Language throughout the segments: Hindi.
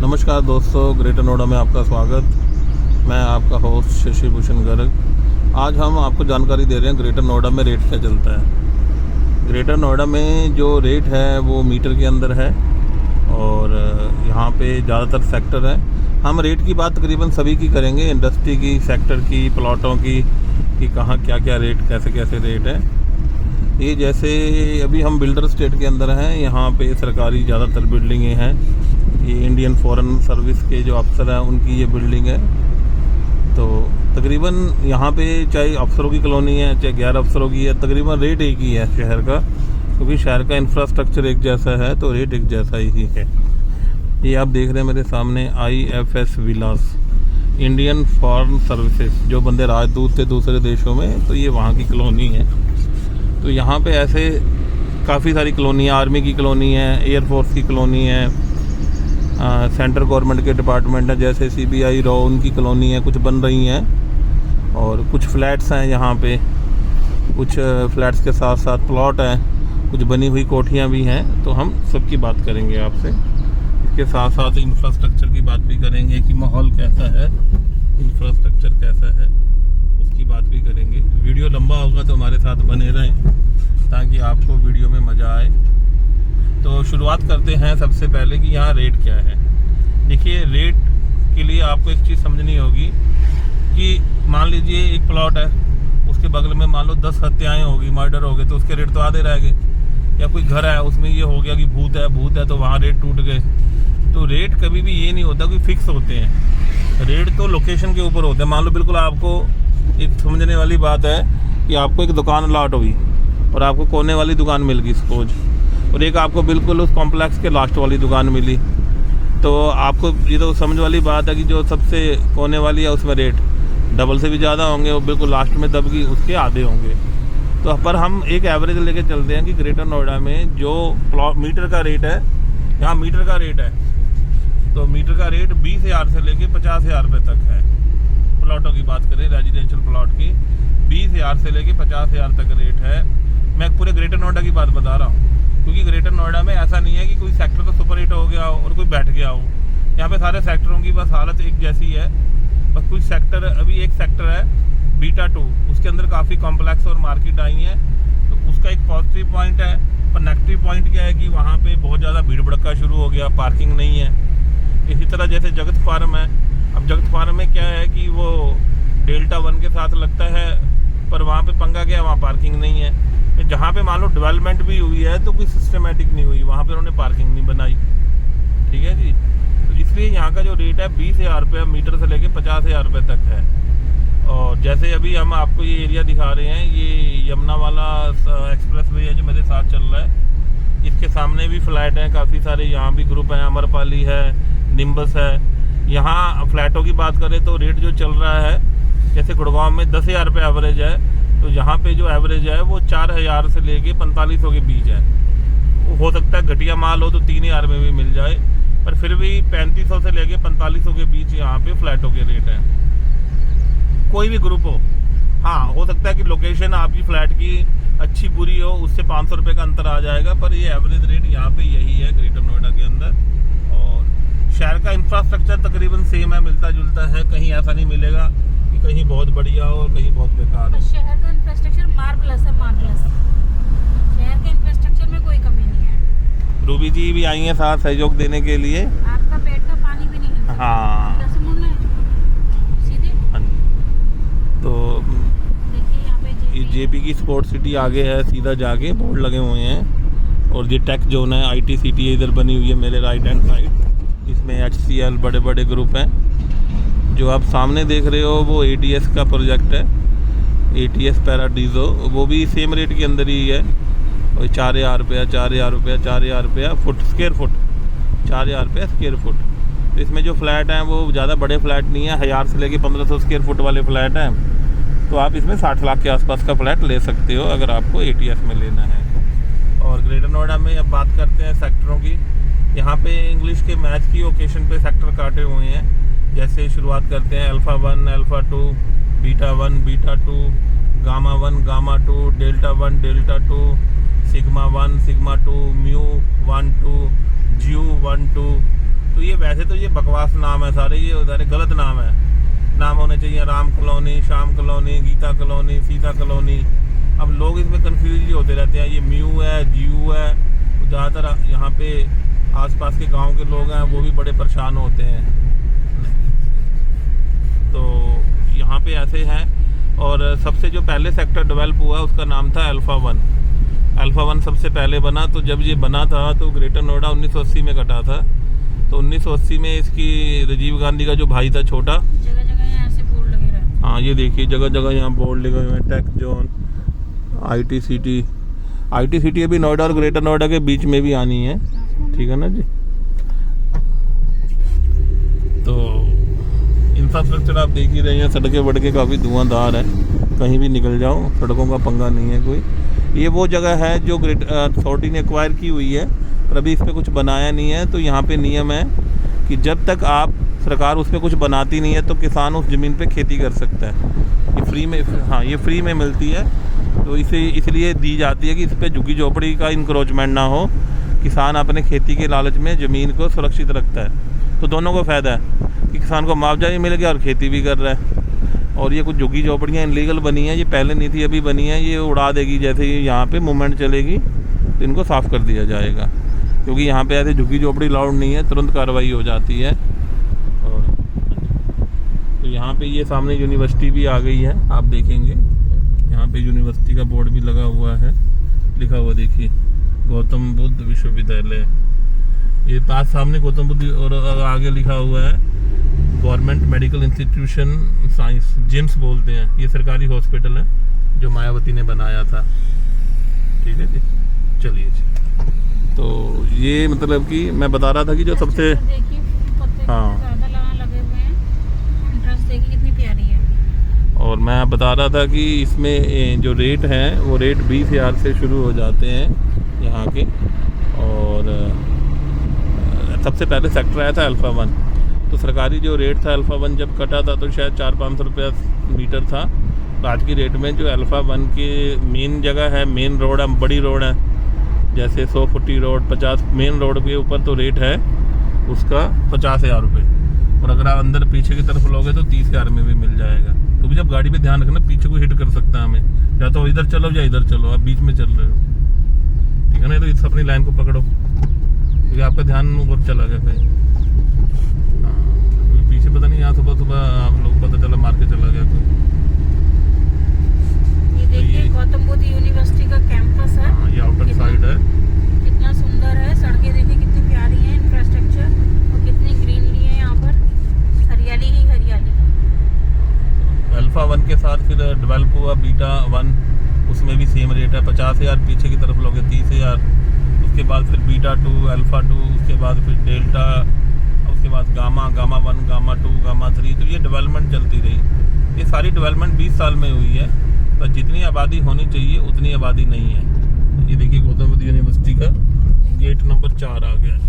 नमस्कार दोस्तों, ग्रेटर नोएडा में आपका स्वागत। मैं आपका होस्ट शशि भूषण गर्ग। आज हम आपको जानकारी दे रहे हैं ग्रेटर नोएडा में रेट क्या चलता है। ग्रेटर नोएडा में जो रेट है वो मीटर के अंदर है और यहाँ पे ज़्यादातर सेक्टर है। हम रेट की बात तकरीबन सभी की करेंगे, इंडस्ट्री की, सेक्टर की, प्लॉटों की, कि कहाँ क्या क्या रेट, कैसे कैसे रेट है। ये जैसे अभी हम बिल्डर स्टेट के अंदर हैं, यहाँ पे सरकारी ज़्यादातर बिल्डिंगें हैं। ये इंडियन फॉरेन सर्विस के जो अफसर हैं उनकी ये बिल्डिंग है। तो तकरीबन यहाँ पे चाहे अफसरों की कॉलोनी है चाहे गैर अफसरों की है, तकरीबन रेट एक ही है शहर का, क्योंकि शहर का इंफ्रास्ट्रक्चर एक जैसा है तो रेट एक जैसा ही है। ये आप देख रहे हैं मेरे सामने IFS विलास, इंडियन फॉरेन सर्विसेज, जो बंदे राजदूत थे दूसरे देशों में, तो ये वहाँ की कॉलोनी है। तो यहाँ पे ऐसे काफ़ी सारी कॉलोनी है, आर्मी की कॉलोनी है, एयरफोर्स की कॉलोनी है, सेंट्रल गवर्नमेंट के डिपार्टमेंट है जैसे CBI रॉ, उनकी कॉलोनी है, कुछ बन रही हैं। और कुछ फ्लैट्स हैं यहाँ पे, कुछ फ्लैट्स के साथ साथ प्लॉट हैं, कुछ बनी हुई कोठियाँ भी हैं। तो हम सबकी बात करेंगे आपसे, इसके साथ साथ इंफ्रास्ट्रक्चर की बात भी करेंगे कि माहौल कैसा है, इंफ्रास्ट्रक्चर कैसा है, उसकी बात भी करेंगे। वीडियो लंबा होगा तो हमारे साथ बने रहें ताकि आपको वीडियो में मज़ा आए। तो शुरुआत करते हैं सबसे पहले कि यहाँ रेट क्या है। देखिए, रेट के लिए आपको एक चीज़ समझनी होगी कि मान लीजिए एक प्लॉट है, उसके बगल में मान लो 10 हत्याएँ होगी, मर्डर हो गए, तो उसके रेट तो आधे रह गए। या कोई घर है, उसमें ये हो गया कि भूत है तो वहाँ रेट टूट गए। तो रेट कभी भी ये नहीं होता कि फिक्स होते हैं। रेट तो लोकेशन के ऊपर होते हैं। मान लो बिल्कुल आपको एक समझने वाली बात है कि आपको एक दुकान लॉट हुई और आपको कोने वाली दुकान मिल गई सपोज, और एक आपको बिल्कुल उस कॉम्प्लेक्स के लास्ट वाली दुकान मिली। तो आपको ये तो समझ वाली बात है कि जो सबसे कोने वाली है उसमें रेट डबल से भी ज़्यादा होंगे, और बिल्कुल लास्ट में दबगी उसके आधे होंगे। तो पर हम एक एवरेज लेके चलते हैं कि ग्रेटर नोएडा में जो मीटर का रेट है, यहाँ मीटर का रेट है, तो मीटर का रेट 20,000 से लेके 50,000 रुपये तक है। प्लॉटों की बात करें, रेजिडेंशियल प्लॉट की, 20,000 से लेके 50,000 तक रेट है। मैं पूरे ग्रेटर नोएडा की बात बता रहा हूँ, क्योंकि ग्रेटर नोएडा में ऐसा नहीं है कि कोई सेक्टर तो सुपर हिट हो गया हो और कोई बैठ गया हो। यहाँ पे सारे सेक्टरों की बस हालत एक जैसी है। बस कुछ सेक्टर, अभी एक सेक्टर है बीटा 2, उसके अंदर काफ़ी कॉम्प्लेक्स और मार्केट आई है, तो उसका एक पॉजिटिव पॉइंट है। पर नेगेटिव पॉइंट क्या है कि वहाँ पे बहुत ज़्यादा भीड़ भड़का शुरू हो गया, पार्किंग नहीं है। इसी तरह जैसे जगत फार्म है, अब जगत फार्म में क्या है कि वो डेल्टा 1 के साथ लगता है, पर वहाँ पे पंगा क्या है, वहाँ पार्किंग नहीं है। जहाँ पे मान लो डेवलपमेंट भी हुई है तो कोई सिस्टमेटिक नहीं हुई, वहाँ पे उन्होंने पार्किंग नहीं बनाई। ठीक है जी। तो इसलिए यहाँ का जो रेट है 20,000 रुपये मीटर से लेके 50,000 रुपये तक है। और जैसे अभी हम आपको ये एरिया दिखा रहे हैं, ये यमुना वाला एक्सप्रेस वे है जो मेरे साथ चल रहा है। इसके सामने भी फ्लैट हैं काफ़ी सारे, यहाँ भी ग्रुप हैं, अमरपाली है, निम्बस है। यहाँ फ्लैटों की बात करें तो रेट जो चल रहा है, जैसे गुड़गांव में 10,000 रुपये एवरेज है, तो यहाँ पे जो एवरेज है वो 4,000 से लेके 4500 के बीच है। हो सकता है घटिया माल हो तो 3,000 में भी मिल जाए, पर फिर भी 3500 से लेके 4500 के बीच यहाँ पे फ्लैटों के रेट हैं। कोई भी ग्रुप हो, हाँ हो सकता है कि लोकेशन आपकी फ्लैट की अच्छी बुरी हो, उससे 500 रुपये का अंतर आ जाएगा, पर ये एवरेज रेट यहाँ पे यही है ग्रेटर नोएडा के अंदर। और शहर का इंफ्रास्ट्रक्चर तकरीबन सेम है, मिलता जुलता है। कहीं ऐसा नहीं मिलेगा कि कहीं बहुत बढ़िया हो और कहीं बहुत बेकार हो। शहर का इंफ्रास्ट्रक्चर मार्वलस है, मार्वलस। शहर के इंफ्रास्ट्रक्चर में कोई कमी नहीं है। रूबी जी भी आई हैं साथ सहयोग देने के लिए। आपका पेट का पानी भी नहीं है। हाँ सीधे। तो देखिए यहाँ पे JP की स्पोर्ट्स सिटी आगे है, सीधा जाके बोर्ड लगे हुए हैं। और ये टेक जोन है, IT सिटी इधर बनी हुई है मेरे राइट हैंड साइड। इसमें HCL बड़े बड़े ग्रुप हैं। जो आप सामने देख रहे हो वो ATS का प्रोजेक्ट है, ATS पैराडीजो, वो भी सेम रेट के अंदर ही है। और 4,000 रुपया, 4,000 रुपया, 4,000 रुपया फुट, स्क्वायर फुट, 4,000 रुपया स्क्वायर फुट। तो इसमें जो फ्लैट हैं वो ज़्यादा बड़े फ्लैट नहीं है, 1000 से लेके 1500 स्क्वायर फुट वाले फ्लैट हैं। तो आप इसमें 60 लाख के आसपास का फ्लैट ले सकते हो अगर आपको ATS में लेना है। और ग्रेटर नोएडा में अब बात करते हैं सेक्टरों की। यहाँ पे इंग्लिश के मैच की ओकेशन पे सेक्टर काटे हुए हैं। जैसे शुरुआत करते हैं alpha 1, alpha 2, beta 1, beta 2, gamma 1, gamma 2, delta 1, delta 2, sigma 1, sigma 2, mu 1, 2, ज्यू 1, 2। तो ये वैसे तो ये बकवास नाम है सारे, ये सारे गलत नाम है। नाम होने चाहिए Ram colony, Shyam colony, Geeta colony, Sita colony. अब लोग इसमें कंफ्यूज ही होते रहते हैं। ये म्यू है, जीयू है। ज़्यादातर यहाँ पे आसपास के गांव के लोग हैं, वो भी बड़े परेशान होते हैं। तो यहाँ पे ऐसे हैं। और सबसे जो पहले सेक्टर डेवलप हुआ उसका नाम था अल्फ़ा 1। अल्फ़ा 1 सबसे पहले बना। तो जब ये बना था तो ग्रेटर नोएडा 1980 में कटा था। तो 1980 में इसकी राजीव गांधी का जो भाई था छोटा, जगह जगह यहाँ ऐसे बोर्ड लगे रहते हैं। हाँ ये देखिए जगह जगह यहाँ बोर्ड लगे हुए हैं, take zone, IT city. IT city अभी नोएडा और ग्रेटर नोएडा के बीच में भी आनी है, ठीक है ना जी। तो इंफ्रास्ट्रक्चर आप देख ही रहे हैं, सड़कें वड़कें काफ़ी धुआंधार है, कहीं भी निकल जाओ सड़कों का पंगा नहीं है कोई। ये वो जगह है जो अथॉरिटी ने एक्वायर की हुई है, पर अभी इस पर कुछ बनाया नहीं है। तो यहाँ पे नियम है कि जब तक आप सरकार उस पर कुछ बनाती नहीं है तो किसान उस ज़मीन पे खेती कर सकता है। ये फ्री में, हाँ ये फ्री में मिलती है। तो इसे इसलिए दी जाती है कि इस पर झुग्गी झोपड़ी का इंक्रोचमेंट ना हो। किसान अपने खेती के लालच में ज़मीन को सुरक्षित रखता है, तो दोनों को फ़ायदा है कि किसान को मुआवजा भी मिल गया और खेती भी कर रहा है। और ये कुछ झुग्गी झोपड़ियाँ इनलीगल बनी हैं, ये पहले नहीं थी अभी बनी है। ये उड़ा देगी जैसे ही यहाँ पे मूवमेंट चलेगी तो इनको साफ़ कर दिया जाएगा, क्योंकि यहाँ पे ऐसे झुग्गी झोपड़ी अलाउड नहीं है, तुरंत कार्रवाई हो जाती है। और तो यहाँ पे ये सामने यूनिवर्सिटी भी आ गई है, आप देखेंगे यहाँ पे यूनिवर्सिटी का बोर्ड भी लगा हुआ है, लिखा हुआ देखिए गौतम बुद्ध विश्वविद्यालय। ये पास सामने गौतम बुद्ध और आगे लिखा हुआ है government medical institution science, GIMS बोलते हैं। ये सरकारी हॉस्पिटल है जो मायावती ने बनाया था, ठीक है जी। चलिए जी, तो ये मतलब कि मैं बता रहा था कि जो सबसे, देखिए पत्ते हाँ। ज़्यादा लगे हुए हैं। एंट्रेंस देखिए कितनी प्यारी है। और मैं बता रहा था कि इसमें जो रेट हैं वो रेट 20,000 से शुरू हो जाते हैं यहाँ के। और सबसे पहले सेक्टर आया था अल्फ़ा 1। तो सरकारी जो रेट था अल्फ़ा 1 जब कटा था तो शायद 400-500 रुपया मीटर था। तो आज की रेट में जो अल्फ़ा 1 की मेन जगह है, मेन रोड है, बड़ी रोड है, जैसे 100 फुटी रोड, 50 मेन रोड के ऊपर तो रेट है उसका 50,000 रुपये। और अगर आप अंदर पीछे की तरफ लोगे तो 30,000 में भी मिल जाएगा। तो भी जब गाड़ी पे ध्यान रखना, पीछे को हिट कर सकता है हमें, या तो इधर चलो या इधर चलो, आप बीच में चल रहे हो, ठीक है ना। तो इस अपनी लाइन को पकड़ो, क्योंकि आपका ध्यान ऊपर चला गया कहीं। हाँ, पीछे पता नहीं, यहाँ सुबह सुबह आप लोग पता चला मार के चला गया कोई। ये देखिए गौतम बुद्ध यूनिवर्सिटी का कैंपस है। हाँ, ये आउटर साइड है। कितना सुंदर है, सड़कें देखिए कितनी प्यारी हैं, इंफ्रास्ट्रक्चर और कितनी ग्रीनरी है यहाँ पर, हरियाली ही हरियाली। अल्फ़ा 1 के साथ फिर डेवलप हुआ बीटा 1, उसमें भी सेम रेट है 50,000, पीछे की तरफ लोगे 30,000। उसके बाद फिर बीटा 2, अल्फ़ा 2, उसके बाद फिर डेल्टा, उसके बाद गामा, गामा 1, गामा 2, गामा 3। तो ये डेवलपमेंट चलती रही। ये सारी डेवलपमेंट 20 साल में हुई है, पर जितनी आबादी होनी चाहिए उतनी आबादी नहीं है। ये देखिए गौतम बुद्ध यूनिवर्सिटी का गेट नंबर 4 आ गया है।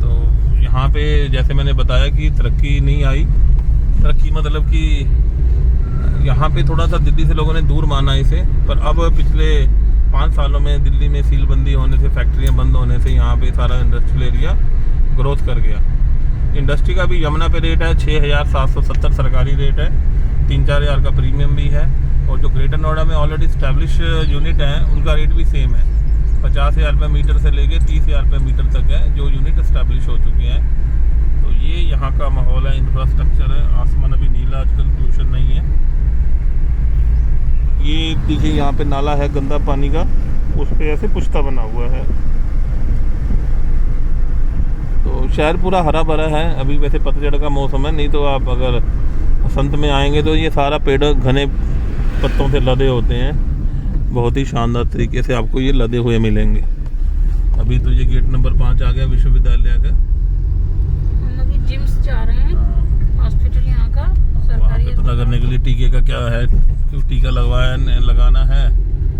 तो यहाँ पे जैसे मैंने बताया कि तरक्की नहीं आई। तरक्की मतलब कि यहाँ पे थोड़ा सा दिल्ली से लोगों ने दूर माना इसे, पर अब पिछले 5 सालों में दिल्ली में सीलबंदी होने से, फैक्ट्रियाँ बंद होने से यहाँ पे सारा इंडस्ट्रियल एरिया ग्रोथ कर गया। इंडस्ट्री का भी यमुना पे रेट है 6,770 सरकारी रेट है, 3-4 हज़ार का प्रीमियम भी है। और जो ग्रेटर नोएडा में ऑलरेडी स्टैब्लिश यूनिट हैं उनका रेट भी सेम है, 50,000 रुपये मीटर से लेके 30,000 रुपये मीटर तक है जो यूनिट स्टैब्लिश हो चुके हैं। तो ये यहाँ का माहौल है, इंफ्रास्ट्रक्चर है। आसमान अभी नीला, आजकल पोल्यूशन नहीं है। ये देखिए यहाँ पे नाला है गंदा पानी का, उस पे ऐसे पुश्ता बना हुआ है। तो शहर पूरा हरा भरा है। अभी वैसे पतझड़ का मौसम है, नहीं तो आप अगर बसंत में आएंगे तो ये सारा पेड़ घने पत्तों से लदे होते हैं, बहुत ही शानदार तरीके से आपको ये लदे हुए मिलेंगे। अभी तो ये गेट नंबर 5 आ गया विश्वविद्यालय का। हम अभी जिम्स जा रहे हैं, हॉस्पिटल यहाँ का सरकारी पता करने के लिए टीके का क्या है, क्यों टीका लगाना है,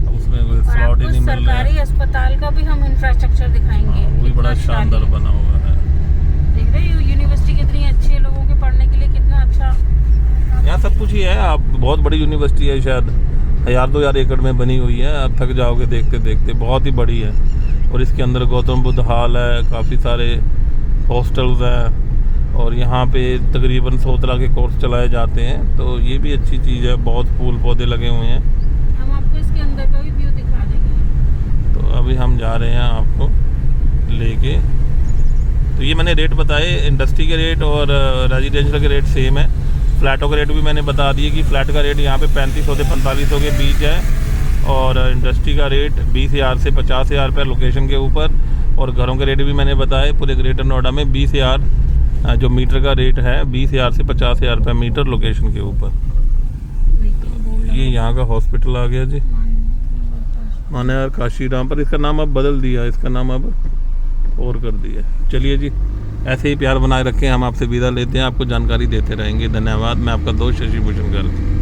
अब उसमें कोई स्लॉट ही नहीं मिल रहा है। सरकारी अस्पताल का भी हम इंफ्रास्ट्रक्चर दिखाएंगे, वो भी बड़ा शानदार बना हुआ है। देख रहे हो यूनिवर्सिटी कितनी अच्छी है, लोगों के पढ़ने के लिए कितना अच्छा। यहाँ सब कुछ ही है। आप बहुत बड़ी यूनिवर्सिटी है, शायद 1,000-2,000 एकड़ में बनी हुई है। आप थक जाओगे देखते देखते, बहुत ही बड़ी है। और इसके अंदर गौतम बुद्ध हॉल है, काफ़ी सारे हॉस्टल्स हैं और यहाँ पे तकरीबन 100 तरह के कोर्स चलाए जाते हैं। तो ये भी अच्छी चीज़ है, बहुत फूल पौधे लगे हुए हैं। हम आपको इसके अंदर का भी व्यू दिखा देंगे। तो अभी हम जा रहे हैं आपको लेके। तो ये मैंने रेट बताए, इंडस्ट्री के रेट और रेजिडेंशियल के रेट सेम है। फ्लैटों के रेट भी मैंने बता दिए कि फ्लैट का रेट यहाँ पे 3500 से 4500 के बीच है और इंडस्ट्री का रेट 20,000 से 50,000 रुपये लोकेशन के ऊपर। और घरों के रेट भी मैंने बताए पूरे ग्रेटर नोएडा में 20,000 जो मीटर का रेट है 20,000 से 50,000 रुपये मीटर लोकेशन के ऊपर। ये यहाँ का हॉस्पिटल आ गया जी, मान्यवर काशी राम, पर इसका नाम अब बदल दिया, इसका नाम अब और कर दिया। चलिए जी, ऐसे ही प्यार बनाए रखें। हम आपसे विदा लेते हैं, आपको जानकारी देते रहेंगे। धन्यवाद। मैं आपका दोस्त शशि भूषण गर्ग।